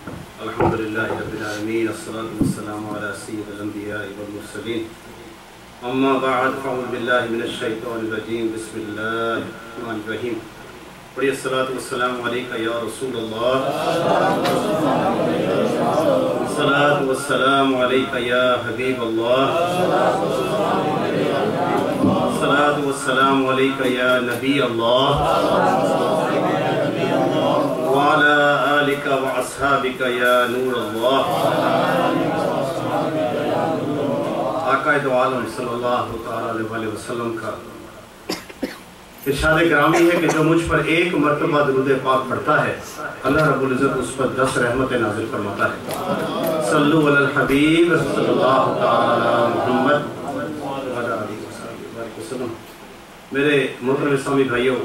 الحمدللہ رب العالمین الصلاۃ والسلام علی سید الانبیاء والمرسلین اما بعد فاعوذ باللہ من الشیطان الرجیم بسم اللہ الرحمن الرحیم پڑھیے الصلاۃ والسلام علیکہ یا رسول اللہ الصلاۃ والسلام علیکہ یا حبیب اللہ الصلاۃ والسلام علیکہ یا نبی اللہ وعلى آلك وأصحابك يا نور الله آقا دو عالم صلی اللہ علیہ وسلم کا ارشاد گرامی ہے کہ جو مجھ پر ایک مرتبہ درود پاک پڑھتا ہے اللہ رب العزت اس پر 10 رحمتیں نازل فرماتا ہے۔ صلو علی الحبیب صلی اللہ تعالی محمد وعلی آلہ وسلم۔ میرے محترم اسلامی بھائیوں،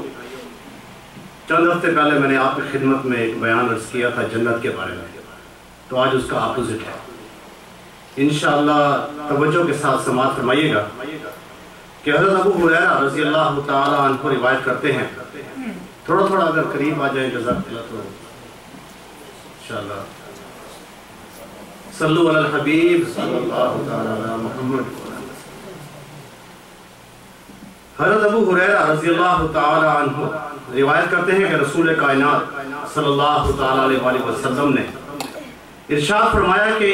چند ہفتے پہلے میں نے آپ کی خدمت میں ایک بیان عرض کیا تھا جنت کے بارے میں، تو آج اس کا اپوزٹ ہے۔ انشاءاللہ توجہ کے ساتھ سماعت فرمائیے گا کہ حضرت ابو ہریرہ رضی اللہ تعالیٰ عنہ روایت کرتے ہیں، تھوڑا تھوڑا اگر قریب آ جائیں جزاک اللہ تو انشاءاللہ۔ صلو علی الحبیب صلی اللہ تعالیٰ علی محمد۔ حضرت ابو ہریرہ رضی اللہ تعالیٰ عنہ روایت کرتے ہیں کہ رسول کائنات صلی اللہ تعالیٰ علیہ وسلم نے ارشاد فرمایا کہ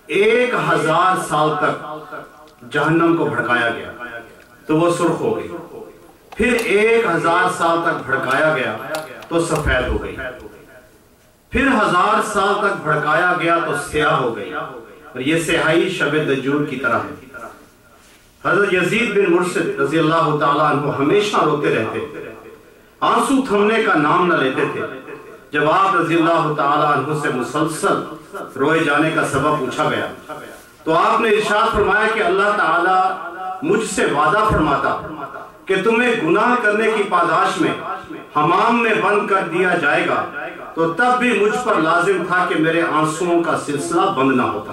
1000 سال تک جہنم کو بھڑکایا گیا تو وہ سرخ ہو گئی، پھر 1000 سال تک بھڑکایا گیا تو سفید ہو گئی، پھر 1000 سال تک بھڑکایا گیا تو سیاہ ہو گئی، اور یہ سیاہی شب دجور کی طرح ہے۔ حضرت یزید بن مرشد رضی اللہ تعالیٰ عنہ ہمیشہ روتے رہتے، آنسو تھمنے کا نام نہ لیتے تھے۔ جب آپ رضی اللہ تعالیٰ عنہ سے مسلسل روئے جانے کا سبب پوچھا گیا تو آپ نے ارشاد فرمایا کہ اللہ تعالیٰ مجھ سے وعدہ فرماتا کہ تمہیں گناہ کرنے کی پاداش میں حمام میں بند کر دیا جائے گا، تو تب بھی مجھ پر لازم تھا کہ میرے آنسوؤں کا سلسلہ بند نہ ہوتا۔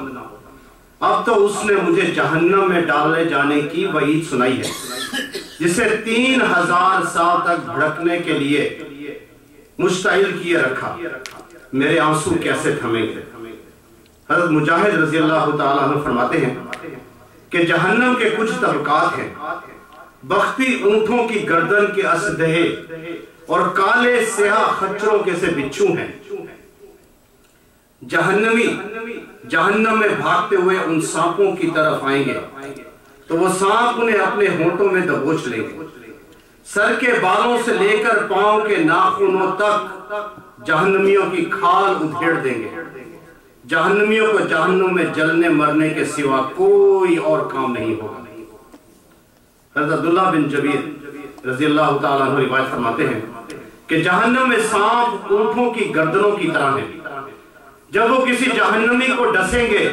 اب تو اس نے مجھے جہنم میں ڈالے جانے کی وعید سنائی ہے، جسے 3000 سال تک بھڑکنے کے لیے مشتعل کیے رکھا، میرے آنسو کیسے تھمیں گے؟ حضرت مجاہد رضی اللہ تعالیٰ عنہ فرماتے ہیں کہ جہنم کے کچھ طبقات ہیں، بختی اونٹوں کی گردن کے اسدہے اور کالے سیاہ خچروں کے سے بچھو ہیں۔ جہنمی جہنم میں بھاگتے ہوئے ان سانپوں کی طرف آئیں گے تو وہ سانپ انہیں اپنے ہونٹوں میں دبوچ لیں گے، سر کے بالوں سے لے کر پاؤں کے ناخنوں تک جہنمیوں کی کھال ادھیڑ دیں گے۔ جہنمیوں کو جہنم میں جلنے مرنے کے سوا کوئی اور کام نہیں ہوگا۔ حضرت عبداللہ بن جبیر رضی اللہ تعالیٰ عنہ روایت فرماتے ہیں کہ جہنم میں سانپ اونٹوں کی گردنوں کی طرح ہیں، جب وہ کسی جہنمی کو ڈسیں گے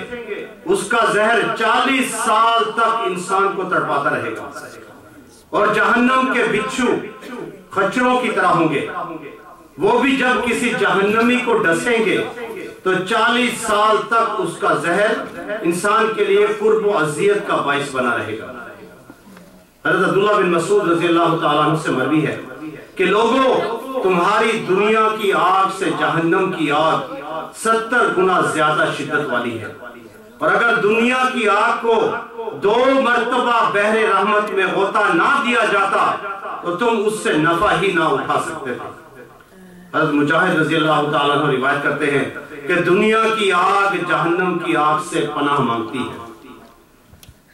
اس کا زہر 40 سال تک انسان کو تڑپاتا رہے گا، اور جہنم کے بچھو خچروں کی طرح ہوں گے، وہ بھی جب کسی جہنمی کو ڈسیں گے تو 40 سال تک اس کا زہر انسان کے لیے قرب و اذیت کا باعث بنا رہے گا۔ حضرت عبداللہ بن مسعود رضی اللہ تعالیٰ عنہ سے مروی ہے کہ لوگوں، تمہاری دنیا کی آگ سے جہنم کی آگ 70 گنا زیادہ شدت والی ہے، اور اگر دنیا کی آگ کو 2 مرتبہ بحر رحمت میں غوطہ نہ دیا جاتا تو تم اس سے نفع ہی نہ اٹھا سکتے تھے۔ حضرت مجاہد رضی اللہ تعالیٰ عنہ روایت کرتے ہیں کہ دنیا کی آگ جہنم کی آگ سے پناہ مانگتی ہے۔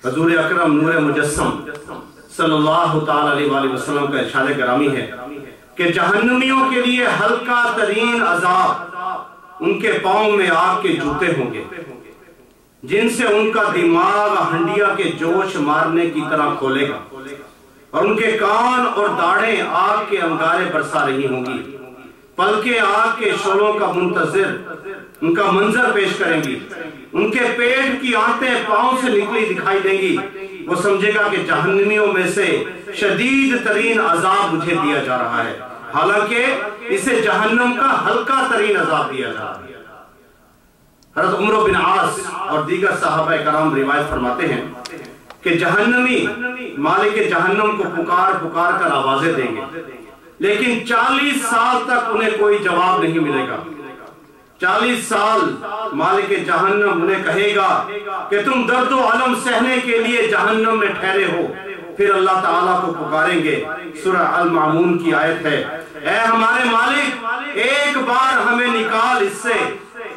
حضور اکرم نور مجسم صلی اللہ تعالیٰ علیہ وسلم کا ارشاد گرامی ہے کہ جہنمیوں کے لیے ہلکا ترین عذاب ان کے پاؤں میں آگ کے جوتے ہوں گے، جن سے ان کا دماغ ہنڈیا کے جوش مارنے کی طرح کھولے گا، اور ان کے کان اور داڑھیں آگ کے انگارے برسا رہی ہوں گی، پلکیں آگ کے شعلوں کا منتظر ان کا منظر پیش کریں گی، ان کے پیٹ کی آنتیں پاؤں سے نکلی دکھائی دیں گی، وہ سمجھے گا کہ جہنمیوں میں سے شدید ترین عذاب مجھے دیا جا رہا ہے، حالانکہ اسے جہنم کا ہلکا ترین عذاب دیا جا رہا ہے۔ حضرت عمر بن عاص اور دیگر صحابہ کرام روایت فرماتے ہیں کہ جہنمی مالک جہنم کو پکار پکار کر آوازیں دیں گے، لیکن 40 سال تک انہیں کوئی جواب نہیں ملے گا۔ 40 سال مالک جہنم انہیں کہے گا کہ تم درد و علم سہنے کے لیے جہنم میں ٹھہرے ہو. پھر اللہ تعالیٰ کو پکاریں گے. سورہ المعمون کی آیت ہے، اے ہمارے مالک ایک بار ہمیں نکال اس سے،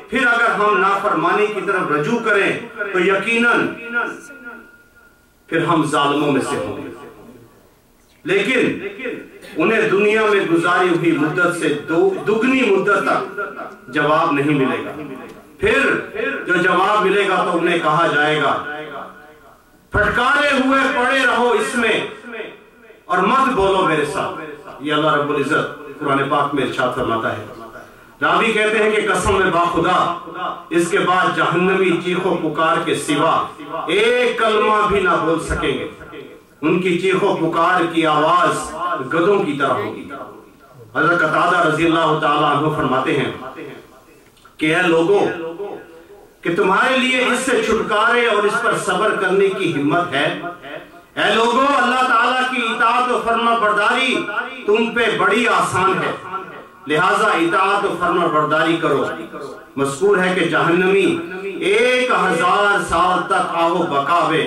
پھر اگر ہم نافرمانی کی طرف رجوع کریں تو یقیناً پھر ہم ظالموں میں سے ہوں گے. لیکن انہیں دنیا میں گزاری ہوئی مدت سے دگنی مدت تک جواب نہیں ملے گا. پھر جو جواب ملے گا تو انہیں کہا جائے گا پھٹکارے ہوئے پڑے رہو اس میں اور مت بولو میرے ساتھ. یہ اللہ رب العزت قرآن پاک میں ارشاد فرماتا ہے. راوی کہتے ہیں کہ قسم میں باخدا اس کے بعد جہنمی چیخ و پکار کے سوا ایک کلمہ بھی نہ بول سکیں گے. ان کی چیخ و پکار کی آواز گدوں کی طرح ہوگی. حضرت قتادہ رضی اللہ تعالیٰ عنہ فرماتے ہیں کہ اے لوگوں کہ تمہارے لیے اس سے چھٹکارے اور اس پر صبر کرنے کی ہمت ہے. اے لوگوں اللہ تعالیٰ کی اطاعت و فرما برداری تم پہ بڑی آسان ہے، لہٰذا اطاعت و فرما برداری کرو. مذکور ہے کہ جہنمی 1000 سال تک آہو بکاوے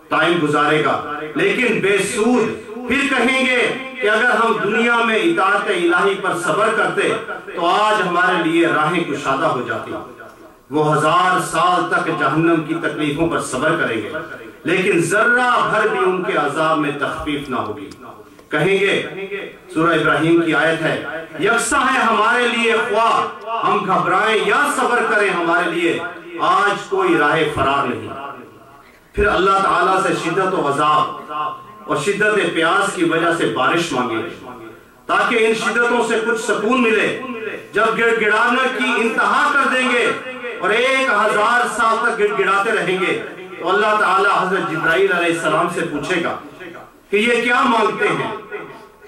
ٹائم گزارے گا، لیکن بے سود. پھر کہیں گے کہ اگر ہم دنیا میں اطاعت الہی پر صبر کرتے تو آج ہمارے لیے راہیں کشادہ ہو جاتی. وہ 1000 سال تک جہنم کی تکلیفوں پر صبر کریں گے، لیکن ذرہ بھر بھی ان کے عذاب میں تخفیف نہ ہوگی. کہیں گے، سورہ ابراہیم کی آیت ہے، یکساں ہے ہمارے لیے خواہ ہم گھبرائیں یا صبر کریں، ہمارے لیے آج کوئی راہ فرار نہیں. پھر اللہ تعالیٰ سے شدت و عذاب اور شدت پیاس کی وجہ سے بارش مانگے تاکہ ان شدتوں سے کچھ سکون ملے. جب گڑ گڑانے کی انتہا کر دیں گے اور 1000 سال تک گڑ گڑاتے رہیں گے تو اللہ تعالیٰ حضرت جبرائیل علیہ السلام سے پوچھے گا کہ یہ کیا مانگتے ہیں.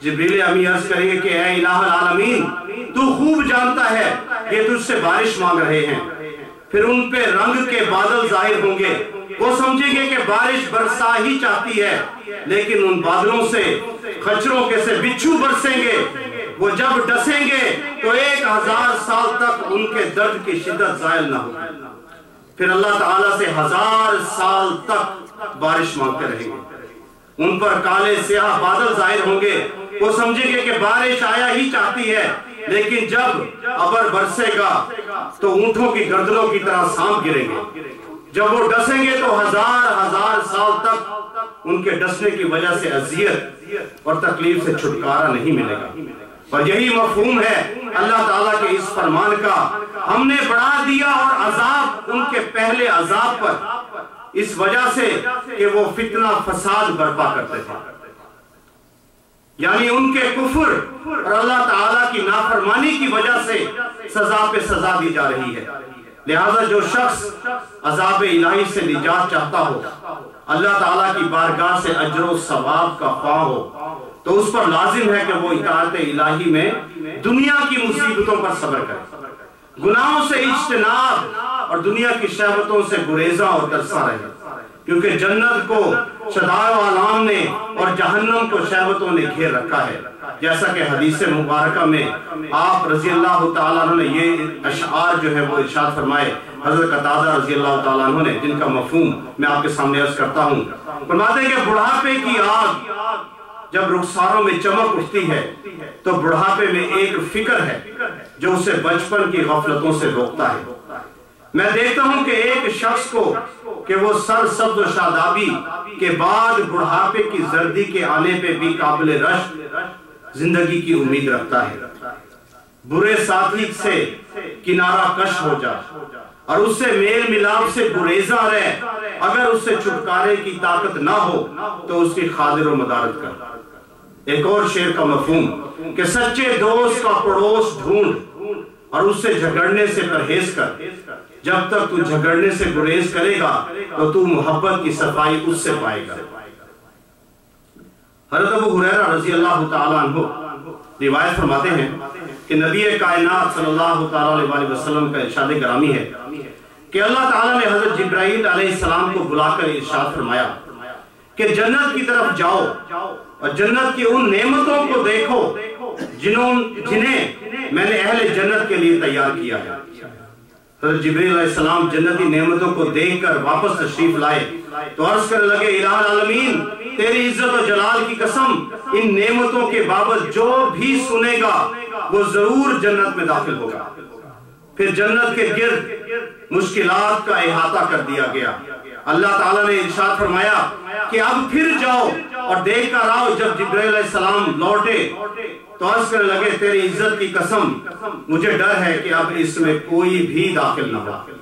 جبریل امی عرض کریں گے کہ اے الہ العالمین تو خوب جانتا ہے یہ تجھ سے بارش مانگ رہے ہیں. پھر ان پہ رنگ کے بادل ظاہر ہوں گے. وہ سمجھیں گے کہ بارش برسا ہی چاہتی ہے، لیکن ان بادلوں سے خچروں کے سے بچھو برسیں گے. وہ جب ڈسیں گے تو 1000 سال تک ان کے درد کی شدت زائل نہ ہوگی. پھر اللہ تعالیٰ سے 1000 سال تک بارش مانگتے رہیں گے. ان پر کالے سیاہ بادل ظاہر ہوں گے. وہ سمجھیں گے کہ بارش آیا ہی چاہتی ہے، لیکن جب ابر برسے گا تو اونٹوں کی گردنوں کی طرح سانپ گریں گے. جب وہ ڈسیں گے تو 1000 سال تک ان کے ڈسنے کی وجہ سے اذیت اور تکلیف سے چھٹکارا نہیں ملے گا. اور یہی مفہوم ہے اللہ تعالیٰ کے اس فرمان کا، ہم نے بڑھا دیا اور عذاب ان کے پہلے عذاب پر، اس وجہ سے کہ وہ فتنہ فساد برپا کرتے تھے. یعنی ان کے کفر اور اللہ تعالیٰ کی نافرمانی کی وجہ سے سزا پہ سزا دی جا رہی ہے. لہذا جو شخص عذاب الہی سے نجات چاہتا ہو، اللہ تعالیٰ کی بارگاہ سے اجر و ثواب کا خواہ ہو، تو اس پر لازم ہے کہ وہ اطاعت الہی میں دنیا کی مصیبتوں پر صبر کرے، گناہوں سے اجتناب اور دنیا کی شہوتوں سے گریزاں اور ترساں رہے. کیونکہ جنت کو شدائد و علام نے اور جہنم کو شہوتوں نے گھیر رکھا ہے. جیسا کہ حدیث مبارکہ میں آپ رضی اللہ تعالیٰ عنہ نے یہ اشعار جو ہے وہ ارشاد فرمائے حضرت قتادہ رضی اللہ تعالیٰ عنہ نے، جن کا مفہوم میں آپ کے سامنے عرض کرتا ہوں. فرماتے ہیں کہ بڑھاپے کی آگ جب رخساروں میں چمک اٹھتی ہے تو بڑھاپے میں ایک فکر ہے جو اسے بچپن کی غفلتوں سے روکتا ہے. میں دیکھتا ہوں کہ ایک شخص کو کہ وہ سر سبز و شادابی کے بعد بڑھاپے کی زردی کے آنے پہ بھی قابل رشک زندگی کی امید رکھتا ہے. برے ساتھی سے کنارہ کش ہو جا اور اس سے میل ملاپ سے گریزاں رہ. اگر اس سے چھٹکارے کی طاقت نہ ہو تو اس کی خاطر و مدارت کر. ایک اور شعر کا مفہوم کہ سچے دوست کا پڑوس ڈھونڈ اور اس سے جھگڑنے سے پرہیز کر. جب تک تو جھگڑنے سے گریز کرے گا تو تو محبت کی صفائی اس سے پائے گا. حضرت ابو ہریرہ رضی اللہ تعالیٰ عنہ روایت فرماتے ہیں کہ نبی کائنات صلی اللہ تعالیٰ علیہ وسلم کا ارشاد گرامی ہے کہ اللہ تعالیٰ نے حضرت جبرائیل علیہ السلام کو بلا کر ارشاد فرمایا کہ جنت کی طرف جاؤ اور جنت کی ان نعمتوں کو دیکھو جنہیں میں نے اہل جنت کے لیے تیار کیا ہے۔ حضرت جبریل علیہ السلام جنتی نعمتوں کو دیکھ کر واپس تشریف لائے تو عرض کرنے لگے الہ العالمین تیری عزت و جلال کی قسم ان نعمتوں کے بابت جو بھی سنے گا وہ ضرور جنت میں داخل ہوگا۔ پھر جنت کے گرد مشکلات کا احاطہ کر دیا گیا۔ اللہ تعالیٰ نے ارشاد فرمایا کہ اب پھر جاؤ اور دیکھ کر آؤ۔ جب جبرائیل علیہ السلام لوٹے تو عرض کرنے لگے تیری عزت کی قسم مجھے ڈر ہے کہ اب اس میں کوئی بھی داخل نہ ہو۔